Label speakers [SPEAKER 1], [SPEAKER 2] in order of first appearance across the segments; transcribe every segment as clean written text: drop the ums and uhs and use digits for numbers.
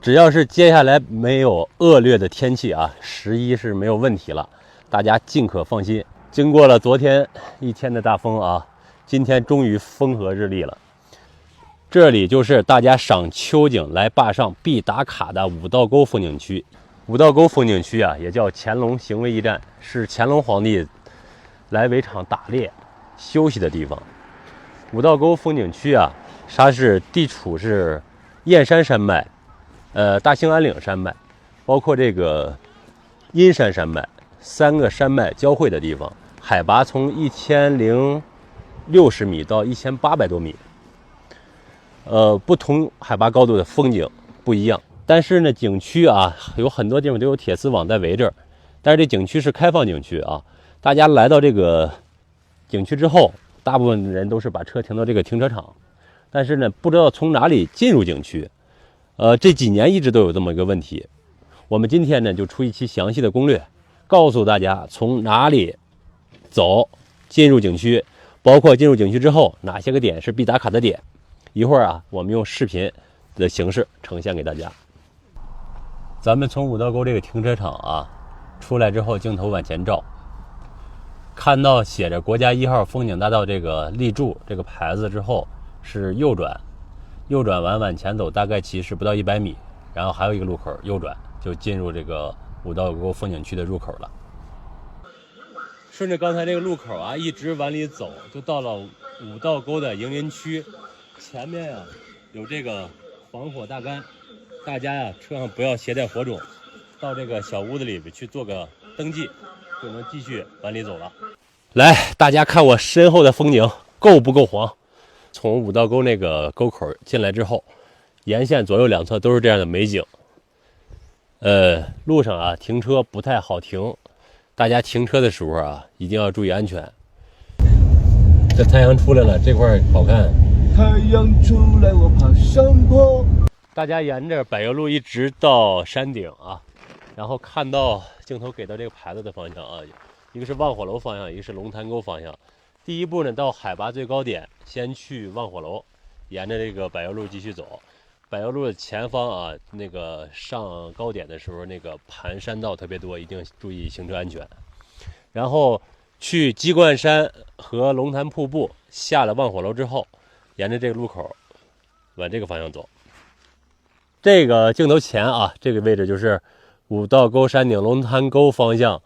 [SPEAKER 1] 只要是接下来没有恶劣的天气啊，11是没有问题了，大家尽可放心。经过了昨天一天的大风啊，今天终于风和日丽了。这里就是大家赏秋景来坝上必打卡的五道沟风景区。五道沟风景区啊，也叫乾隆行卫驿站，是乾隆皇帝来围场打猎休息的地方。五道沟风景区啊，它是地处是燕山山脉、大兴安岭山脉，包括这个阴山山脉3个山脉交汇的地方，海拔从1060米到1800多米。不同海拔高度的风景不一样。但是呢，景区啊有很多地方都有铁丝网在围着，但是这景区是开放景区啊。大家来到这个景区之后，大部分人都是把车停到这个停车场，但是呢，不知道从哪里进入景区。这几年一直都有这么一个问题。我们今天呢就出一期详细的攻略，告诉大家从哪里走进入景区，包括进入景区之后哪些个点是必打卡的点。一会儿啊，我们用视频的形式呈现给大家。咱们从五道沟这个停车场啊出来之后，镜头往前照，看到写着国家1号风景大道这个立柱这个牌子之后是右转，右转完往前走大概其实不到100米，然后还有一个路口右转就进入这个五道沟风景区的入口了。顺着刚才这个路口啊一直往里走，就到了五道沟的迎林区。前面啊有这个防火大杆，大家呀车上不要携带火种，到这个小屋子里边去做个登记，就能继续往里走了。来，大家看我身后的风景够不够黄？从五道沟那个沟口进来之后，沿线左右两侧都是这样的美景。路上啊停车不太好停，大家停车的时候啊一定要注意安全。这太阳出来了，这块好看。
[SPEAKER 2] 太阳出来，我爬山坡。
[SPEAKER 1] 大家沿着柏油路一直到山顶啊，然后看到镜头给到这个牌子的方向啊，一个是望火楼方向，一个是龙潭沟方向。第一步呢，到海拔最高点，先去望火楼，沿着这个柏油路继续走。柏油路的前方啊，那个上高点的时候，那个盘山道特别多，一定注意行车安全。然后去鸡冠山和龙潭瀑布，下了望火楼之后，沿着这个路口往这个方向走。这个镜头前啊，这个位置就是五道沟山顶龙潭沟方向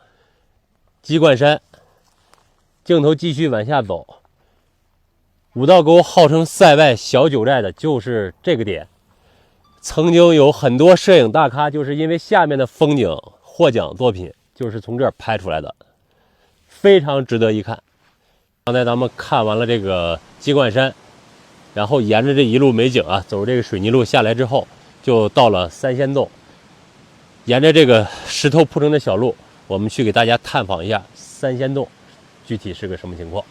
[SPEAKER 1] 鸡冠山。镜头继续往下走，五道沟号称塞外小九寨的就是这个点。曾经有很多摄影大咖就是因为下面的风景获奖作品就是从这儿拍出来的，非常值得一看。刚才咱们看完了这个鸡冠山，然后沿着这一路美景啊，走这个水泥路下来之后，就到了三仙洞。沿着这个石头铺成的小路，我们去给大家探访一下三仙洞具体是个什么情况。